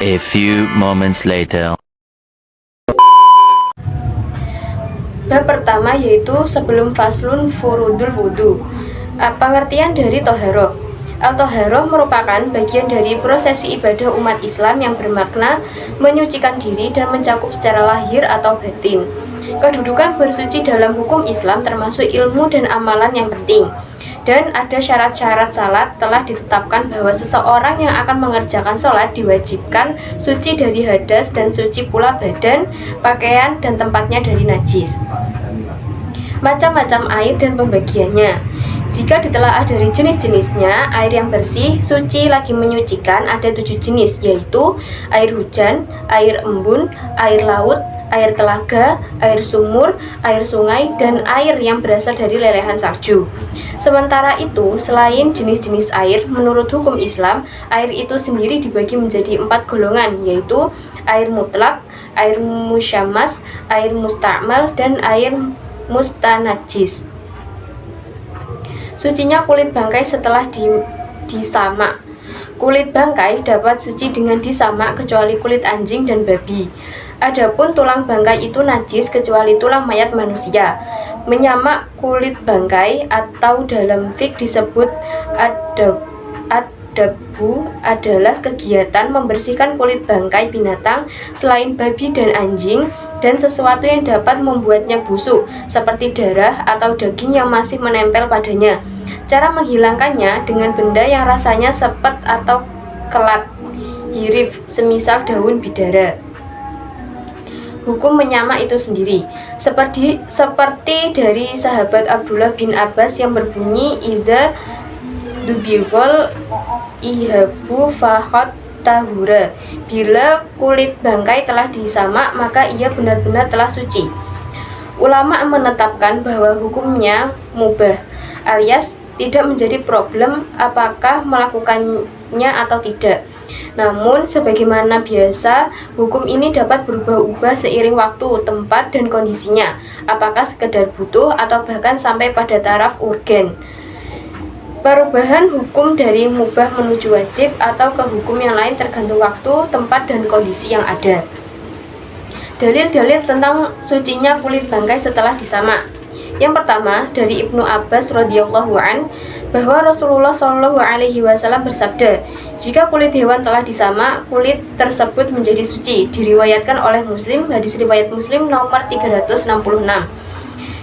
A few moments later. Bab pertama yaitu sebelum faslun furudul wudu. Pengertian dari toharoh. Al-toharoh merupakan bagian dari prosesi ibadah umat Islam yang bermakna menyucikan diri dan mencakup secara lahir atau batin. Kedudukan bersuci dalam hukum Islam termasuk ilmu dan amalan yang penting. Dan ada syarat-syarat salat telah ditetapkan bahwa seseorang yang akan mengerjakan sholat diwajibkan suci dari hadas dan suci pula badan, pakaian, dan tempatnya dari najis. Macam-macam air dan pembagiannya. Jika ditelaah dari jenis-jenisnya, air yang bersih, suci, lagi menyucikan ada 7 jenis, yaitu air hujan, air embun, air laut, air telaga, air sumur, air sungai, dan air yang berasal dari lelehan salju. Sementara itu, selain jenis-jenis air, menurut hukum Islam, air itu sendiri dibagi menjadi 4 golongan, yaitu air mutlak, air musyammas, air musta'mal, dan air mustanajis. Sucinya kulit bangkai setelah disamak. Kulit bangkai dapat suci dengan disamak kecuali kulit anjing dan babi. Adapun tulang bangkai itu najis kecuali tulang mayat manusia. Menyamak kulit bangkai atau dalam fiqh disebut adabbu adalah kegiatan membersihkan kulit bangkai binatang selain babi dan anjing dan sesuatu yang dapat membuatnya busuk seperti darah atau daging yang masih menempel padanya. Cara menghilangkannya dengan benda yang rasanya sepet atau kelat, hirif, semisal daun bidara. Hukum menyamak itu sendiri seperti dari sahabat Abdullah bin Abbas yang berbunyi iza dubigol ihabu fahot tahura. Bila kulit bangkai telah disamak maka ia benar-benar telah suci. Ulama menetapkan bahwa hukumnya mubah alias tidak menjadi problem apakah melakukannya atau tidak. Namun, sebagaimana biasa, hukum ini dapat berubah-ubah seiring waktu, tempat, dan kondisinya. Apakah sekedar butuh atau bahkan sampai pada taraf urgen. Perubahan hukum dari mubah menuju wajib atau ke hukum yang lain tergantung waktu, tempat, dan kondisi yang ada. Dalil-dalil tentang sucinya kulit bangkai setelah disamak. Yang pertama dari Ibnu Abbas radhiyallahu an bahwa Rasulullah shallallahu alaihi wasallam bersabda, jika kulit hewan telah disamak, kulit tersebut menjadi suci. Diriwayatkan oleh Muslim, hadis riwayat Muslim nomor 366.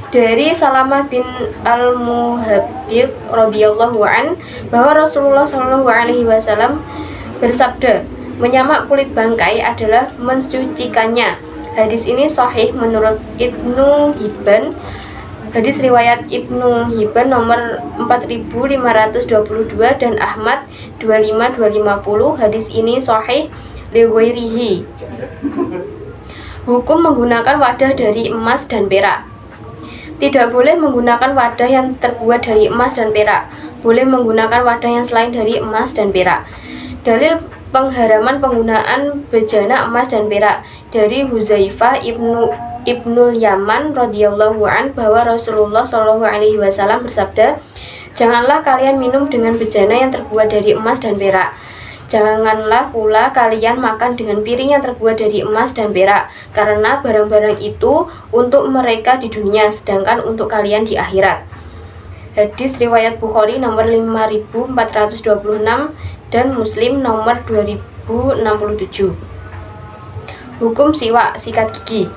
Dari Salamah bin Al-Muhabbiq radhiyallahu an bahwa Rasulullah shallallahu alaihi wasallam bersabda, menyamak kulit bangkai adalah mensucikannya. Hadis ini sahih menurut Ibnu Hibban. Hadis riwayat Ibnu Hibban nomor 4522 dan Ahmad 25250. Hadis ini sahih li ghairihi. Hukum menggunakan wadah dari emas dan perak. Tidak boleh menggunakan wadah yang terbuat dari emas dan perak. Boleh menggunakan wadah yang selain dari emas dan perak. Dalil pengharaman penggunaan bejana emas dan perak dari Huzaifah Ibnul Yaman radhiyallahu an bahwa Rasulullah shallallahu alaihi wasallam bersabda, janganlah kalian minum dengan bejana yang terbuat dari emas dan perak. Janganlah pula kalian makan dengan piring yang terbuat dari emas dan perak, karena barang-barang itu untuk mereka di dunia, sedangkan untuk kalian di akhirat. Hadis riwayat Bukhari nomor 5426 dan Muslim nomor 2067. Hukum siwak, sikat gigi.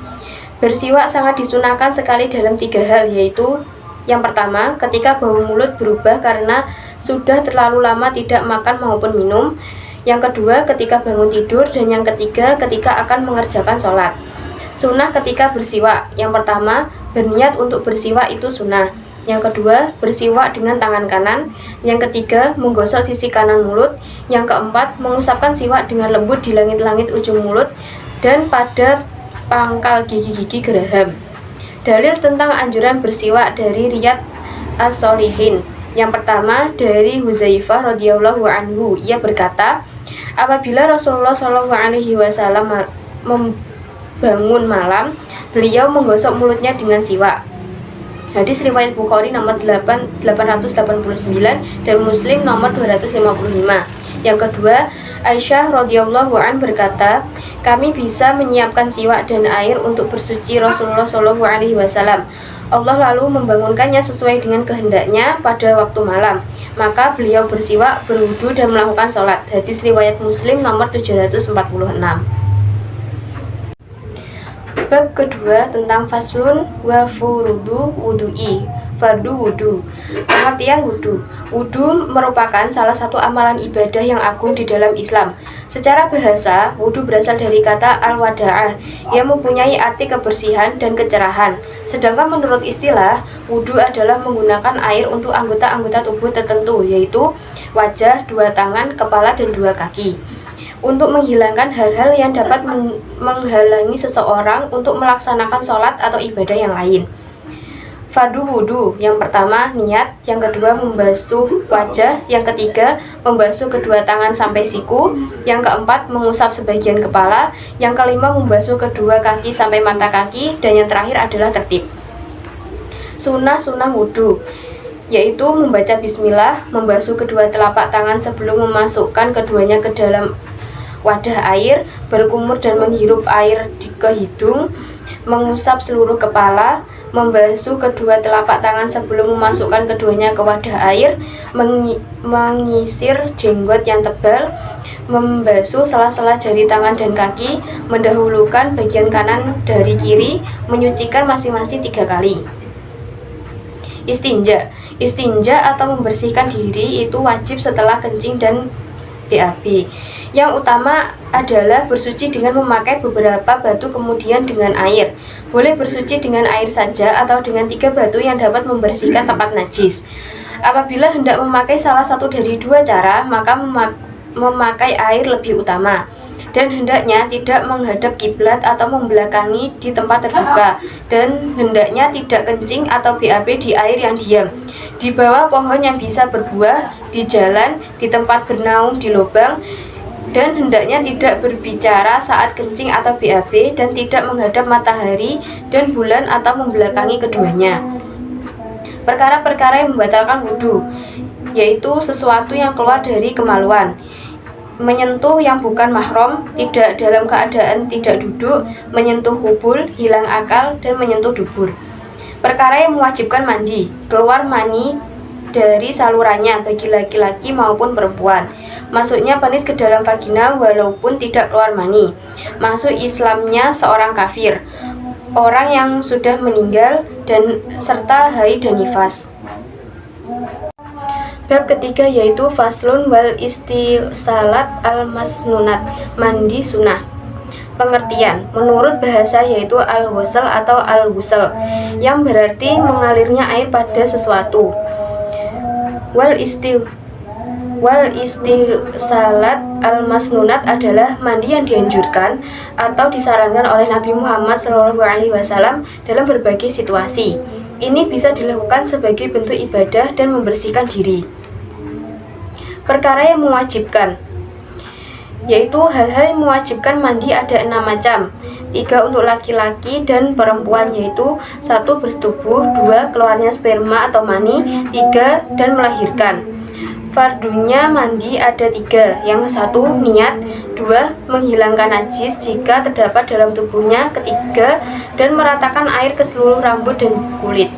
Bersiwak sangat disunahkan sekali dalam 3 hal, yaitu yang pertama, ketika bau mulut berubah karena sudah terlalu lama tidak makan maupun minum. Yang kedua, ketika bangun tidur. Dan yang ketiga, ketika akan mengerjakan sholat. Sunnah ketika bersiwak. Yang pertama, berniat untuk bersiwak itu sunnah. Yang kedua, bersiwak dengan tangan kanan. Yang ketiga, menggosok sisi kanan mulut. Yang keempat, mengusapkan siwak dengan lembut di langit-langit ujung mulut dan pada pangkal gigi-gigi geraham. Dalil tentang anjuran bersiwak dari Riyad As-Shalihin. Yang pertama dari Huzaifah radhiyallahu anhu, ia berkata, apabila Rasulullah shallallahu alaihi wasallam membangun malam, beliau menggosok mulutnya dengan siwak. Hadis riwayat Bukhari nomor 889 dan Muslim nomor 255. Yang kedua, Aisyah radhiyallahu an berkata, kami bisa menyiapkan siwak dan air untuk bersuci Rasulullah Shallallahu alaihi wasallam. Allah lalu membangunkannya sesuai dengan kehendaknya pada waktu malam. Maka beliau bersiwak, berwudu dan melakukan sholat. Hadis riwayat Muslim nomor 746. Bab kedua tentang faslun wa furudu wudu'i. Fardu wudu. Pengertian wudu. Wudu merupakan salah satu amalan ibadah yang agung di dalam Islam. Secara bahasa, wudu berasal dari kata al-wada'ah yang mempunyai arti kebersihan dan kecerahan. Sedangkan menurut istilah, wudu adalah menggunakan air untuk anggota-anggota tubuh tertentu, yaitu wajah, dua tangan, kepala, dan dua kaki, untuk menghilangkan hal-hal yang dapat menghalangi seseorang untuk melaksanakan sholat atau ibadah yang lain. Fardu wudu, yang pertama niat, yang kedua membasuh wajah, yang ketiga membasuh kedua tangan sampai siku, yang keempat mengusap sebagian kepala, yang kelima membasuh kedua kaki sampai mata kaki, dan yang terakhir adalah tertib. Sunnah wudu, yaitu membaca bismillah, membasuh kedua telapak tangan sebelum memasukkan keduanya ke dalam wadah air, berkumur dan menghirup air ke hidung, mengusap seluruh kepala, membasuh kedua telapak tangan sebelum memasukkan keduanya ke wadah air, mengisir jenggot yang tebal, membasuh sela-sela jari tangan dan kaki, mendahulukan bagian kanan dari kiri, menyucikan masing-masing 3 kali. Istinja atau membersihkan diri itu wajib setelah kencing dan BAB. Yang utama adalah bersuci dengan memakai beberapa batu kemudian dengan air. Boleh bersuci dengan air saja atau dengan 3 batu yang dapat membersihkan tempat najis. Apabila hendak memakai salah satu dari 2 cara, maka memakai air lebih utama. Dan hendaknya tidak menghadap kiblat atau membelakangi di tempat terbuka, dan hendaknya tidak kencing atau BAB di air yang diam, di bawah pohon yang bisa berbuah, di jalan, di tempat bernaung di lubang, dan hendaknya tidak berbicara saat kencing atau BAB, dan tidak menghadap matahari dan bulan atau membelakangi keduanya. Perkara-perkara yang membatalkan wudu, yaitu sesuatu yang keluar dari kemaluan, menyentuh yang bukan mahram, tidak dalam keadaan tidak duduk, menyentuh kubul, hilang akal, dan menyentuh dubur. Perkara yang mewajibkan mandi, keluar mani dari salurannya bagi laki-laki maupun perempuan, masuknya penis ke dalam vagina walaupun tidak keluar mani, masuk Islamnya seorang kafir, orang yang sudah meninggal, dan serta haid dan nifas. Bab ketiga yaitu faslun wal istisalat al-masnunat, mandi sunnah. Pengertian menurut bahasa yaitu al-ghusl atau al-ghusl, yang berarti mengalirnya air pada sesuatu. Wal istisalat al-masnunat adalah mandi yang dianjurkan atau disarankan oleh Nabi Muhammad SAW dalam berbagai situasi. Ini bisa dilakukan sebagai bentuk ibadah dan membersihkan diri. Perkara yang mewajibkan, yaitu hal-hal yang mewajibkan mandi ada 6 macam. 3 untuk laki-laki dan perempuan, yaitu 1 bersetubuh, 2 keluarnya sperma atau mani, 3 dan melahirkan. Fardunya mandi ada 3, yang 1 niat, 2 menghilangkan najis jika terdapat dalam tubuhnya, ketiga dan meratakan air ke seluruh rambut dan kulit.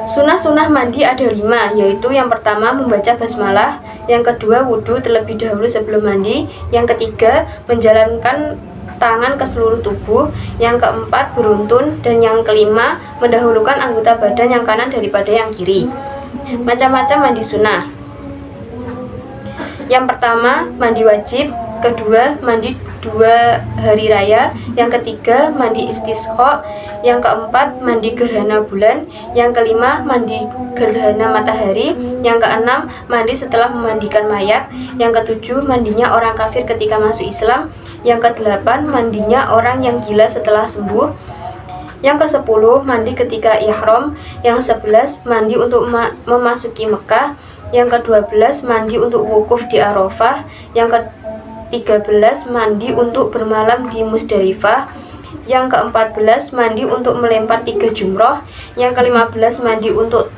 Sunnah mandi ada 5, yaitu yang pertama membaca basmalah, yang kedua wudu terlebih dahulu sebelum mandi, yang ketiga menjalankan tangan ke seluruh tubuh, yang keempat beruntun, dan yang kelima mendahulukan anggota badan yang kanan daripada yang kiri. Macam-macam mandi sunnah. Yang pertama mandi wajib, kedua mandi 2 hari raya, yang ketiga mandi istisqa, yang keempat mandi gerhana bulan, yang kelima mandi gerhana matahari, yang keenam mandi setelah memandikan mayat, yang ketujuh mandinya orang kafir ketika masuk Islam, yang kedelapan mandinya orang yang gila setelah sembuh, yang ke-10 mandi ketika ihram, yang 11 mandi untuk memasuki Mekah, yang ke-12 mandi untuk wukuf di Arafah, yang ke-13 mandi untuk bermalam di Musdalifah, yang ke-14 mandi untuk melempar 3 jumroh, yang ke-15 mandi untuk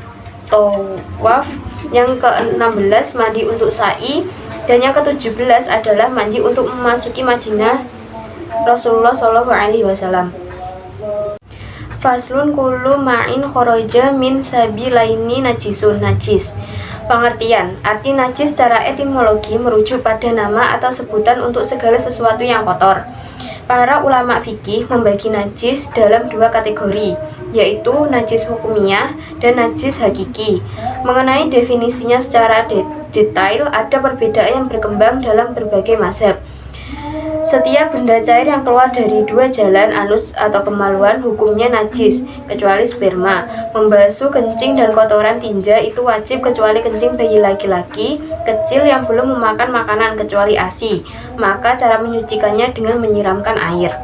tawaf, yang ke-16 mandi untuk sa'i, Dan yang ke-17 adalah mandi untuk memasuki Madinah Rasulullah Shallallahu Alaihi Wasallam. Faslun kullu ma'in kharaja min sabilaini najisun. Najis. Pengertian. Arti najis secara etimologi merujuk pada nama atau sebutan untuk segala sesuatu yang kotor. Para ulama fikih membagi najis dalam dua kategori, yaitu najis hukumiyah dan najis hakiki. Mengenai definisinya secara detail, ada perbedaan yang berkembang dalam berbagai mazhab. Setiap benda cair yang keluar dari dua jalan anus atau kemaluan hukumnya najis, kecuali sperma. Membasuh kencing dan kotoran tinja itu wajib kecuali kencing bayi laki-laki kecil yang belum memakan makanan kecuali ASI. Maka cara menyucikannya dengan menyiramkan air.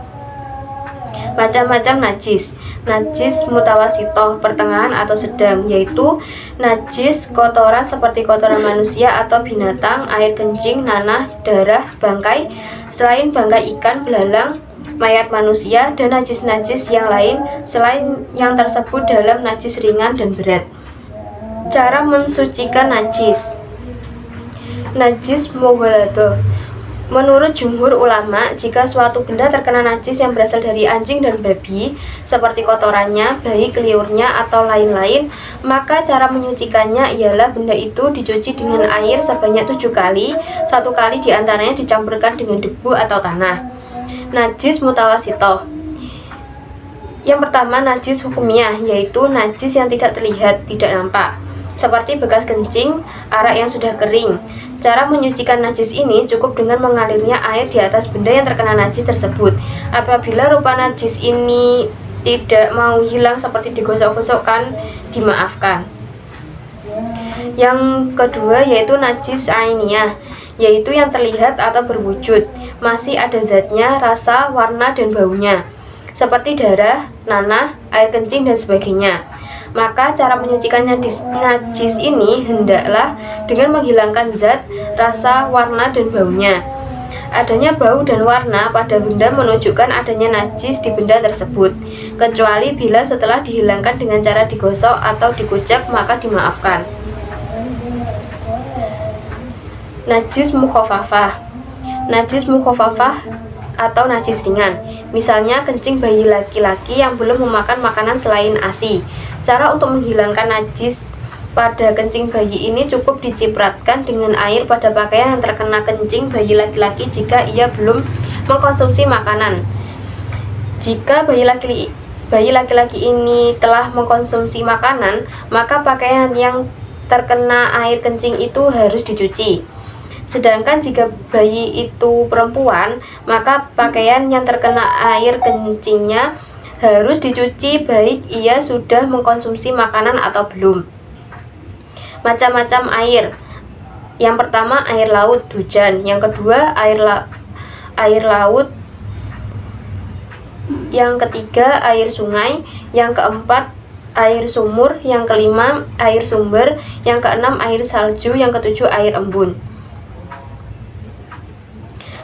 Macam-macam najis. Najis mutawasitoh, pertengahan atau sedang, yaitu najis kotoran seperti kotoran manusia atau binatang, air kencing, nanah, darah, bangkai, selain bangkai ikan, belalang, mayat manusia, dan najis-najis yang lain selain yang tersebut dalam najis ringan dan berat. Cara mensucikan najis. Najis mughalladah. Menurut jumhur ulama, jika suatu benda terkena najis yang berasal dari anjing dan babi, seperti kotorannya, baik liurnya, atau lain-lain, maka cara menyucikannya ialah benda itu dicuci dengan air sebanyak 7 kali, 1 kali diantaranya dicampurkan dengan debu atau tanah. Najis mutawasitoh. Yang pertama, najis hukumiyah, yaitu najis yang tidak terlihat, tidak nampak, seperti bekas kencing, arak yang sudah kering. Cara menyucikan najis ini cukup dengan mengalirnya air di atas benda yang terkena najis tersebut. Apabila rupa najis ini tidak mau hilang seperti digosok-gosokkan, dimaafkan. Yang kedua yaitu najis ainiyah, yaitu yang terlihat atau berwujud, masih ada zatnya, rasa, warna, dan baunya, seperti darah, nanah, air kencing, dan sebagainya. Maka cara menyucikan najis ini hendaklah dengan menghilangkan zat, rasa, warna, dan baunya. Adanya bau dan warna pada benda menunjukkan adanya najis di benda tersebut, kecuali bila setelah dihilangkan dengan cara digosok atau dikucek maka dimaafkan. Najis mukhafafah. Najis mukhafafah atau najis ringan, misalnya kencing bayi laki-laki yang belum memakan makanan selain ASI. Cara untuk menghilangkan najis pada kencing bayi ini cukup dicipratkan dengan air pada pakaian yang terkena kencing bayi laki-laki jika ia belum mengkonsumsi makanan. Jika bayi laki-laki ini telah mengkonsumsi makanan, maka pakaian yang terkena air kencing itu harus dicuci. Sedangkan jika bayi itu perempuan, maka pakaian yang terkena air kencingnya harus dicuci baik ia sudah mengkonsumsi makanan atau belum. Macam-macam air. Yang pertama air laut, hujan. Yang kedua air laut. Yang ketiga air sungai. Yang keempat air sumur. Yang kelima air sumber. Yang keenam air salju. Yang ketujuh air embun.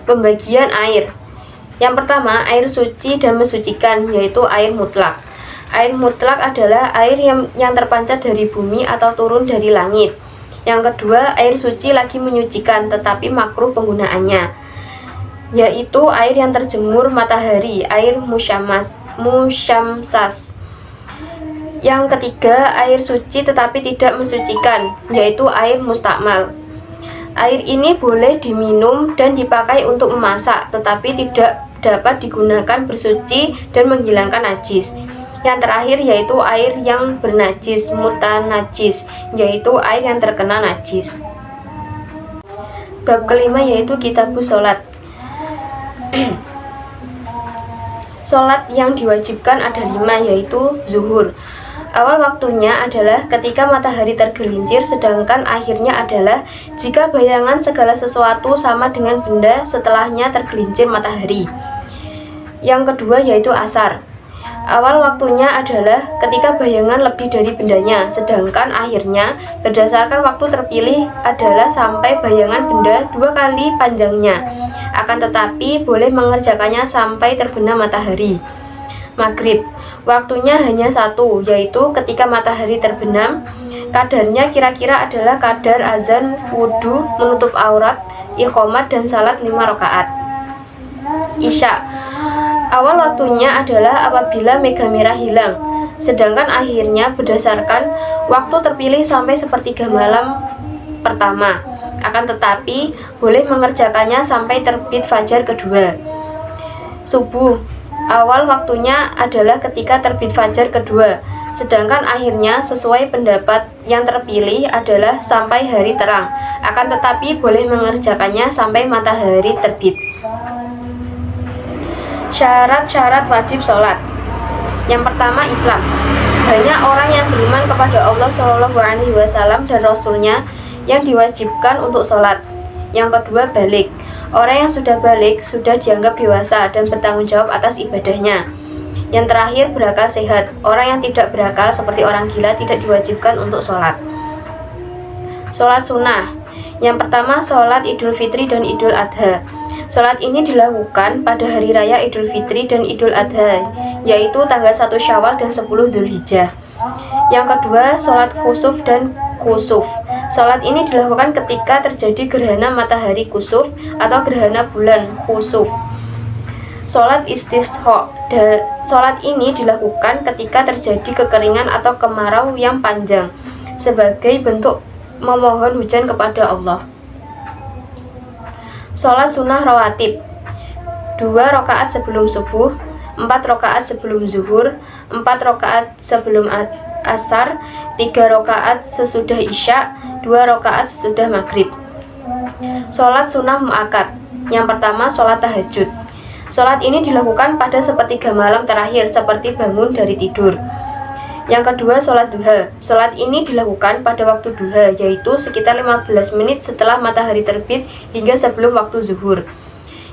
Pembagian air. Yang pertama, air suci dan mensucikan, yaitu air mutlak. Air mutlak adalah air yang terpancar dari bumi atau turun dari langit. Yang kedua, air suci lagi menyucikan, tetapi makruh penggunaannya, yaitu air yang terjemur matahari, air musyamsas. Yang ketiga, air suci tetapi tidak mensucikan, yaitu air mustakmal. Air ini boleh diminum dan dipakai untuk memasak, tetapi tidak dapat digunakan bersuci dan menghilangkan najis. Yang terakhir yaitu air yang bernajis, mutanajis, yaitu air yang terkena najis. Bab kelima yaitu kitabus sholat. Sholat yang diwajibkan ada 5, yaitu zuhur. Awal waktunya adalah ketika matahari tergelincir, sedangkan akhirnya adalah jika bayangan segala sesuatu sama dengan benda setelahnya tergelincir matahari. Yang kedua yaitu asar. Awal waktunya adalah ketika bayangan lebih dari bendanya, sedangkan akhirnya berdasarkan waktu terpilih adalah sampai bayangan benda 2 kali panjangnya. Akan tetapi boleh mengerjakannya sampai terbenam matahari. Maghrib. Waktunya hanya 1, yaitu ketika matahari terbenam Kadarnya kira-kira adalah kadar azan, wudhu, menutup aurat, iqomat, dan salat 5 rakaat. Isya. Awal waktunya adalah apabila mega merah hilang, sedangkan akhirnya berdasarkan waktu terpilih sampai sepertiga malam pertama. Akan tetapi boleh mengerjakannya sampai terbit fajar kedua. Subuh. Awal waktunya adalah ketika terbit fajar kedua, sedangkan akhirnya sesuai pendapat yang terpilih adalah sampai hari terang. Akan tetapi boleh mengerjakannya sampai matahari terbit. Syarat-syarat wajib sholat. Yang pertama, Islam. Banyak orang yang beriman kepada Allah SAW dan Rasulnya yang diwajibkan untuk sholat. Yang kedua, balik. Orang yang sudah balik sudah dianggap dewasa dan bertanggung jawab atas ibadahnya. Yang terakhir, berakal sehat. Orang yang tidak berakal seperti orang gila tidak diwajibkan untuk sholat. Sholat sunnah. Yang pertama, sholat Idul Fitri dan Idul Adha. Sholat ini dilakukan pada hari raya Idul Fitri dan Idul Adha, yaitu tanggal 1 Syawal dan 10 Dzulhijjah. Yang kedua, sholat khusuf dan kusuf. Sholat ini dilakukan ketika terjadi gerhana matahari kusuf atau gerhana bulan khusuf. Sholat istisqa. Sholat ini dilakukan ketika terjadi kekeringan atau kemarau yang panjang sebagai bentuk memohon hujan kepada Allah. Sholat sunnah rawatib. 2 rakaat sebelum subuh, 4 rakaat sebelum zuhur, 4 rakaat sebelum asar, 3 rakaat sesudah isya, 2 rakaat sesudah maghrib. Sholat sunnah mu'akkad. Yang pertama, sholat tahajud. Sholat ini dilakukan pada sepertiga malam terakhir seperti bangun dari tidur. Yang kedua, sholat duha. Sholat ini dilakukan pada waktu duha, yaitu sekitar 15 menit setelah matahari terbit hingga sebelum waktu zuhur.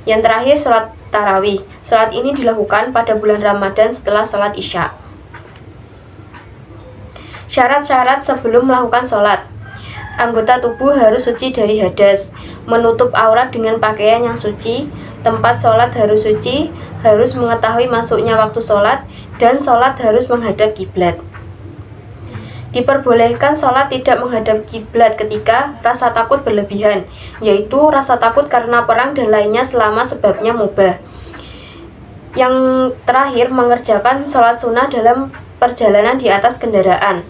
Yang terakhir, sholat tarawih. Sholat ini dilakukan pada bulan Ramadan setelah sholat isya. Syarat-syarat sebelum melakukan sholat. Anggota tubuh harus suci dari hadas, menutup aurat dengan pakaian yang suci, tempat sholat harus suci, harus mengetahui masuknya waktu sholat, dan sholat harus menghadap kiblat. Diperbolehkan sholat tidak menghadap kiblat ketika rasa takut berlebihan, yaitu rasa takut karena perang dan lainnya selama sebabnya mubah. Yang terakhir, mengerjakan sholat sunnah dalam perjalanan di atas kendaraan.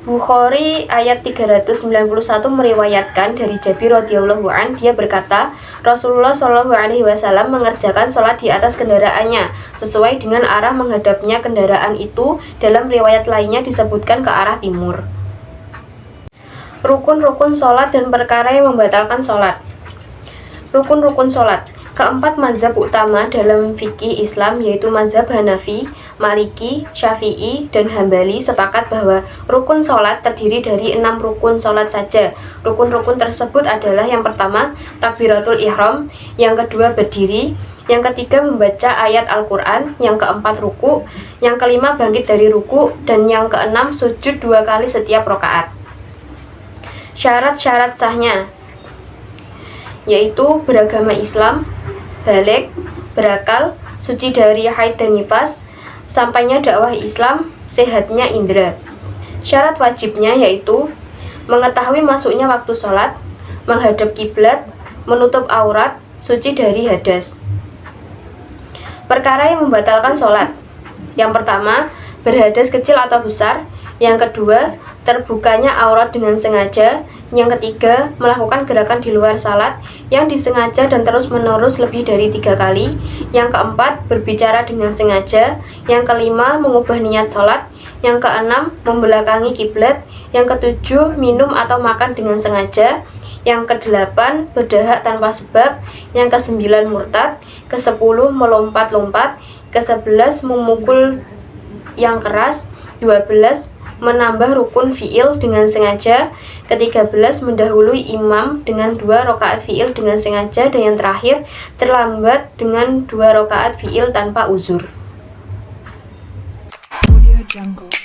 Bukhari ayat 391 meriwayatkan dari Jabir radhiyallahu an, dia berkata, Rasulullah SAW mengerjakan sholat di atas kendaraannya sesuai dengan arah menghadapnya kendaraan itu. Dalam riwayat lainnya disebutkan ke arah timur. Rukun-rukun sholat dan perkara yang membatalkan sholat. Rukun-rukun sholat. Keempat mazhab utama dalam fikih Islam yaitu mazhab Hanafi, Maliki, Syafi'i, dan Hambali sepakat bahwa rukun sholat terdiri dari 6 rukun sholat saja. Rukun-rukun tersebut adalah yang pertama, takbiratul ihram, yang kedua berdiri, yang ketiga membaca ayat Al-Quran, yang keempat ruku, yang kelima bangkit dari ruku, dan yang keenam sujud 2 kali setiap rakaat. Syarat-syarat sahnya yaitu beragama Islam, balik, berakal, suci dari haid dan nifas, sampainya dakwah Islam, sehatnya indera. Syarat wajibnya yaitu mengetahui masuknya waktu sholat, menghadap kiblat, menutup aurat, suci dari hadas. Perkara yang membatalkan sholat. Yang pertama, berhadas kecil atau besar. Yang kedua, terbukanya aurat dengan sengaja. Yang ketiga, melakukan gerakan di luar salat yang disengaja dan terus-menerus lebih dari 3 kali. Yang keempat, berbicara dengan sengaja. Yang kelima, mengubah niat salat. Yang keenam, membelakangi kiblat. Yang ketujuh, minum atau makan dengan sengaja. Yang kedelapan, berdahak tanpa sebab. Yang kesembilan, murtad. Kesepuluh, melompat-lompat. Kesebelas, memukul yang keras. 12, menambah rukun fi'il dengan sengaja. Ke-13, mendahului imam dengan 2 rakaat fi'il dengan sengaja. Dan yang terakhir, terlambat dengan 2 rakaat fi'il tanpa uzur. Audio Jungle.